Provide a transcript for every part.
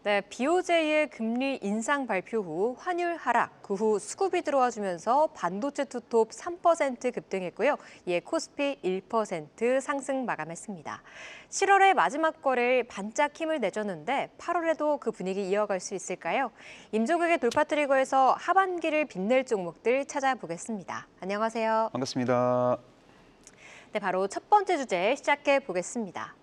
네, BOJ의 금리 인상 발표 후 환율 하락, 그 후 수급이 들어와주면서 반도체 투톱 3% 급등했고요. 이에 코스피 1% 상승 마감했습니다. 7월의 마지막 거래일 반짝 힘을 내줬는데 8월에도 그 분위기 이어갈 수 있을까요? 임종국의 돌파 트리거에서 하반기를 빛낼 종목들 찾아보겠습니다. 안녕하세요. 반갑습니다. 네, 바로 첫 번째 주제 시작해 보겠습니다.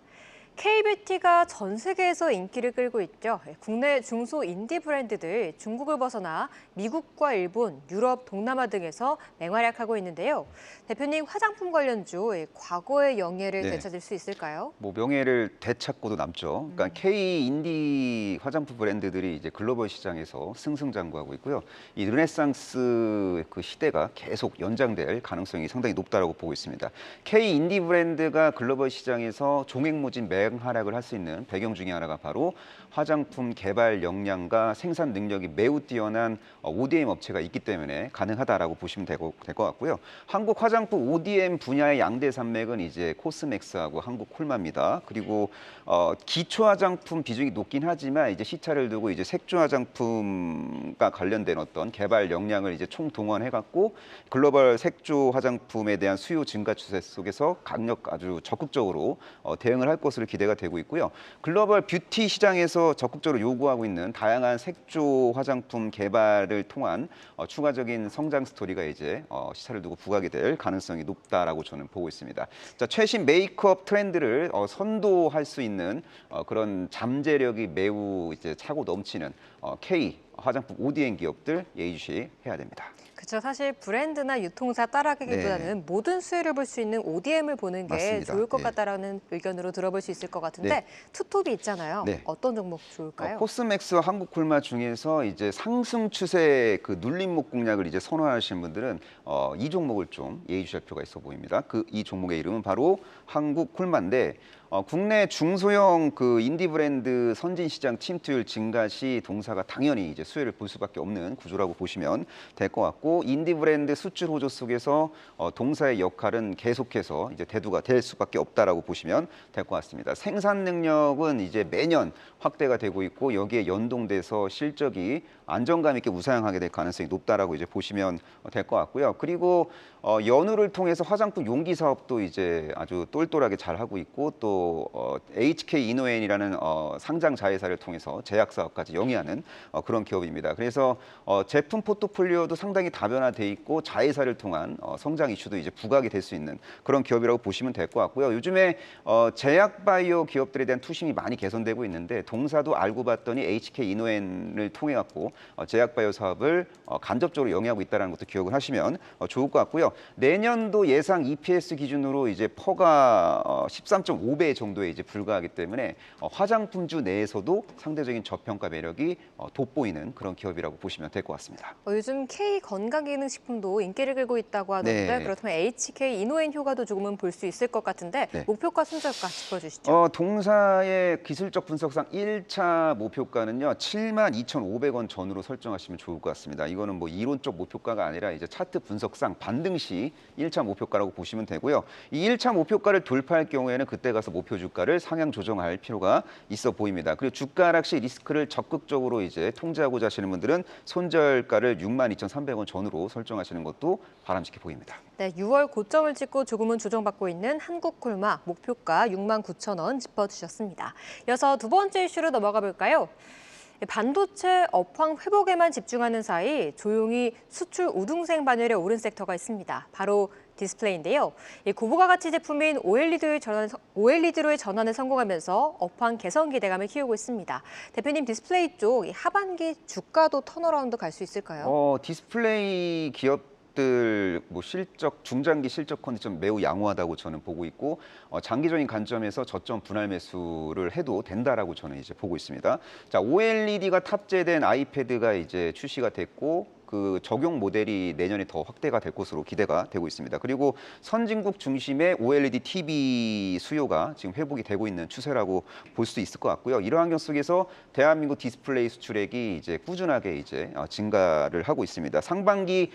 K뷰티가 전 세계에서 인기를 끌고 있죠. 국내 중소 인디 브랜드들 중국을 벗어나 미국과 일본, 유럽, 동남아 등에서 맹활약하고 있는데요. 대표님, 화장품 관련주 과거의 영예를 네. 되찾을 수 있을까요? 뭐 명예를 되찾고도 남죠. 그러니까 K 인디 화장품 브랜드들이 이제 글로벌 시장에서 승승장구하고 있고요. 이 르네상스 그 시대가 계속 연장될 가능성이 상당히 높다라고 보고 있습니다. K 인디 브랜드가 글로벌 시장에서 종횡무진 맹활약을 할 수 있는 배경 중에 하나가 바로 화장품 개발 역량과 생산 능력이 매우 뛰어난 ODM 업체가 있기 때문에 가능하다라고 보시면 될 것 같고요. 한국 화장품 ODM 분야의 양대 산맥은 이제 코스맥스하고 한국 콜마입니다. 그리고 기초 화장품 비중이 높긴 하지만 이제 시차를 두고 이제 색조 화장품과 관련된 어떤 개발 역량을 이제 총동원해 갖고 글로벌 색조 화장품에 대한 수요 증가 추세 속에서 아주 적극적으로 대응을 할 것으로 기대가 되고 있고요. 글로벌 뷰티 시장에서 적극적으로 요구하고 있는 다양한 색조 화장품 개발을 통한 추가적인 성장 스토리가 이제 시차를 두고 부각이 될 가능성이 높다라고 저는 보고 있습니다. 자, 최신 메이크업 트렌드를 선도할 수 있는 그런 잠재력이 매우 이제 차고 넘치는 K 화장품 ODM 기업들 예의주시해야 됩니다. 그렇죠. 사실 브랜드나 유통사 따라가기보다는 네. 모든 수혜를 볼 수 있는 ODM을 보는 게 맞습니다. 좋을 것 예. 같다라는 의견으로 들어볼 수 있을 것 같은데 네. 투톱이 있잖아요. 네. 어떤 종목 좋을까요? 코스맥스와 한국콜마 중에서 이제 상승 추세 그 눌림목 공략을 이제 선호하시는 분들은 이 종목을 좀 예의주시할 필요가 있어 보입니다. 이 종목의 이름은 바로 한국콜마인데 국내 중소형 그 인디 브랜드 선진 시장 침투율 증가 시 동사가 당연히 이제 수혜를 볼 수밖에 없는 구조라고 보시면 될 것 같고 인디 브랜드 수출 호조 속에서 동사의 역할은 계속해서 이제 대두가 될 수밖에 없다라고 보시면 될 것 같습니다. 생산 능력은 이제 매년 확대가 되고 있고 여기에 연동돼서 실적이 안정감 있게 우상향하게 될 가능성이 높다라고 이제 보시면 될 것 같고요. 그리고 연우를 통해서 화장품 용기 사업도 이제 아주 똘똘하게 잘 하고 있고 또 HK 이노엔이라는 상장 자회사를 통해서 제약 사업까지 영위하는 그런 기업입니다. 그래서 제품 포트폴리오도 상당히 다변화돼 있고 자회사를 통한 성장 이슈도 이제 부각이 될 수 있는 그런 기업이라고 보시면 될 것 같고요. 요즘에 제약 바이오 기업들에 대한 투심이 많이 개선되고 있는데 동사도 알고 봤더니 HK 이노엔을 통해 갖고 제약 바이오 사업을 간접적으로 영위하고 있다는 것도 기억을 하시면 좋을 것 같고요. 내년도 예상 EPS 기준으로 이제 퍼가 13.5배 정도에 이제 불과하기 때문에 화장품주 내에서도 상대적인 저평가 매력이 돋보이는 그런 기업이라고 보시면 될 것 같습니다. 요즘 K 건강기능식품도 인기를 끌고 있다고 하던데 네. 그렇다면 HK 이노엔 효과도 조금은 볼 수 있을 것 같은데 네. 목표가 순저가 짚어주시죠. 동사의 기술적 분석상 1차 목표가는요. 72,500원 전후로 설정하시면 좋을 것 같습니다. 이거는 뭐 이론적 목표가가 아니라 이제 차트 분석상 반등 시 1차 목표가라고 보시면 되고요. 이 1차 목표가를 돌파할 경우에는 그때 가서 목표 주가를 상향 조정할 필요가 있어 보입니다. 그리고 주가 하락 시 리스크를 적극적으로 이제 통제하고자 하시는 분들은 손절가를 62,300원 전후로 설정하시는 것도 바람직해 보입니다. 네, 6월 고점을 찍고 조금은 조정받고 있는 한국콜마 목표가 69,000원 짚어주셨습니다. 이어서 두 번째 이슈로 넘어가 볼까요? 반도체 업황 회복에만 집중하는 사이 조용히 수출 우등생 반열에 오른 섹터가 있습니다. 바로 디스플레이인데요. 고부가 가치 제품인 OLED로의 전환에 성공하면서 업황 개선 기대감을 키우고 있습니다. 대표님, 디스플레이 쪽 하반기 주가도 턴어라운드 갈 수 있을까요? 디스플레이 기업들 뭐 실적 중장기 실적 컨디션 매우 양호하다고 저는 보고 있고 장기적인 관점에서 저점 분할 매수를 해도 된다라고 저는 이제 보고 있습니다. 자, OLED가 탑재된 아이패드가 이제 출시가 됐고 그 적용 모델이 내년에 더 확대가 될 것으로 기대가 되고 있습니다. 그리고 선진국 중심의 OLED TV 수요가 지금 회복이 되고 있는 추세라고 볼 수 있을 것 같고요. 이러한 환경 속에서 대한민국 디스플레이 수출액이 이제 꾸준하게 이제 증가를 하고 있습니다. 상반기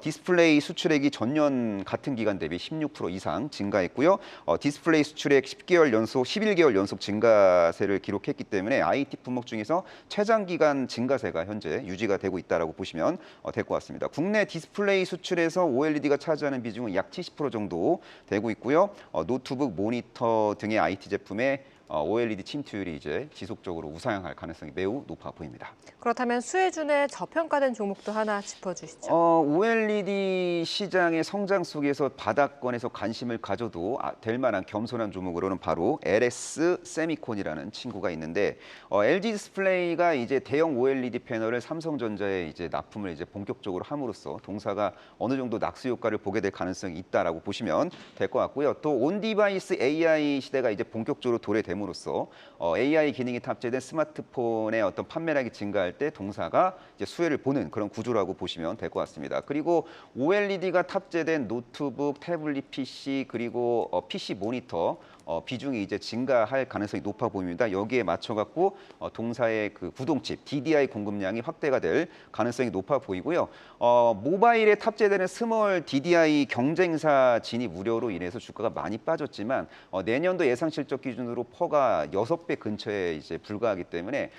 디스플레이 수출액이 전년 같은 기간 대비 16% 이상 증가했고요. 디스플레이 수출액 11개월 연속 증가세를 기록했기 때문에 IT 품목 중에서 최장 기간 증가세가 현재 유지가 되고 있다라고 보시면 될 것 같습니다. 국내 디스플레이 수출에서 OLED가 차지하는 비중은 약 70% 정도 되고 있고요. 노트북, 모니터 등의 IT 제품에 OLED 침투율이 이제 지속적으로 우상향할 가능성이 매우 높아 보입니다. 그렇다면 수혜준의 저평가된 종목도 하나 짚어주시죠. OLED 시장의 성장 속에서 바닥권에서 관심을 가져도 될 만한 겸손한 종목으로는 바로 LS 세미콘이라는 친구가 있는데 LG 디스플레이가 이제 대형 OLED 패널을 삼성전자에 이제 납품을 이제 본격적으로 함으로써 동사가 어느 정도 낙수 효과를 보게 될 가능성이 있다라고 보시면 될 것 같고요. 또 온디바이스 AI 시대가 이제 본격적으로 도래됨으로써 AI 기능이 탑재된 스마트폰의 어떤 판매량이 증가할 때 동사가 이제 수혜를 보는 그런 구조라고 보시면 될 것 같습니다. 그리고 OLED가 탑재된 노트북, 태블릿 PC 그리고 PC 모니터 비중이 이제 증가할 가능성이 높아 보입니다. 여기에 맞춰갖고 동사의 그 구동칩 DDI 공급량이 확대가 될 가능성이 높아 보이고요. 모바일에 탑재되는 스몰 DDI 경쟁사 진입 우려로 인해서 주가가 많이 빠졌지만 내년도 예상 실적 기준으로 퍼가 6배 근처에 이제 불과하기 때문에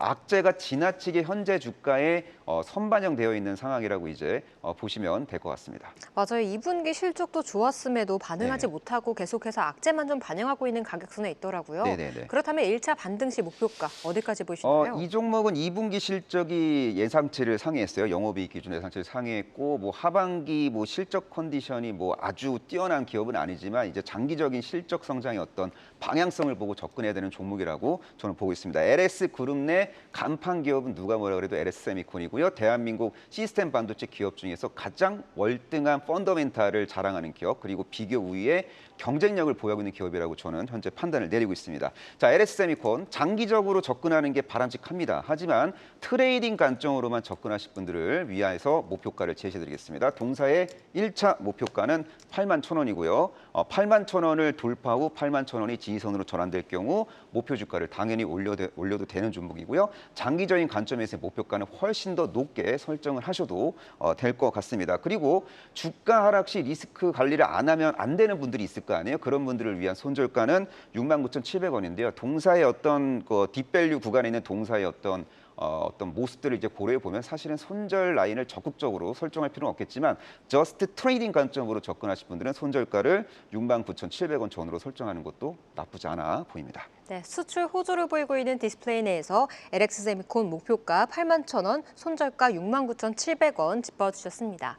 악재가 지나치게 현재 주가에 선반영되어 있는 상황이라고 이제 보시면 될 것 같습니다. 맞아요. 2분기 실적도 좋았음에도 반응하지 못하고 계속해서 악재만 좀 반영하고 있는 가격선에 있더라고요. 네네네. 그렇다면 1차 반등 시 목표가 어디까지 보시나요? 이 종목은 2분기 실적이 예상치를 상회했어요. 영업이익 기준 예상치를 상회했고 뭐 하반기 뭐 실적 컨디션이 뭐 아주 뛰어난 기업은 아니지만 이제 장기적인 실적 성장의 어떤 방향성을 보고 접근해야 되는 종목이라고 저는 보고 있습니다. LS 그룹 내 간판 기업은 누가 뭐라 그래도 LS 세미콘이고요. 대한민국 시스템 반도체 기업 중에서 가장 월등한 펀더멘탈을 자랑하는 기업 그리고 비교 우위의 경쟁력을 보유하고 있는 기업이라고 저는 현재 판단을 내리고 있습니다. 자, LS 세미콘 장기적으로 접근하는 게 바람직합니다. 하지만 트레이딩 관점으로만 접근하실 분들을 위해서 목표가를 제시해드리겠습니다. 동사의 1차 목표가는 81,000원이고요. 81,000원을 돌파 후 81,000원이 지지선으로 전환될 경우 목표 주가를 당연히 올려도 되는 종목이고요. 장기적인 관점에서의 목표가는 훨씬 더 높게 설정을 하셔도 될 것 같습니다. 그리고 주가 하락 시 리스크 관리를 안 하면 안 되는 분들이 있을 거 아니에요. 그런 분들을 위한 손절가는 69,700원인데요. 동사의 어떤 그 딥밸류 구간에 있는 동사의 어떤 모습들을 이제 고려해 보면 사실은 손절 라인을 적극적으로 설정할 필요는 없겠지만 저스트 트레이딩 관점으로 접근하실 분들은 손절가를 69,700원 전후로 설정하는 것도 나쁘지 않아 보입니다. 네, 수출 호조를 보이고 있는 디스플레이 내에서 LX 세미콘 목표가 81,000원, 손절가 69,700원 짚어주셨습니다.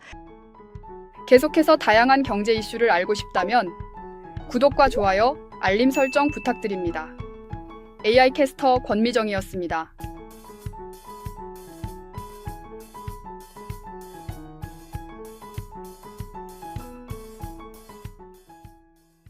계속해서 다양한 경제 이슈를 알고 싶다면 구독과 좋아요, 알림 설정 부탁드립니다. AI 캐스터 권미정이었습니다.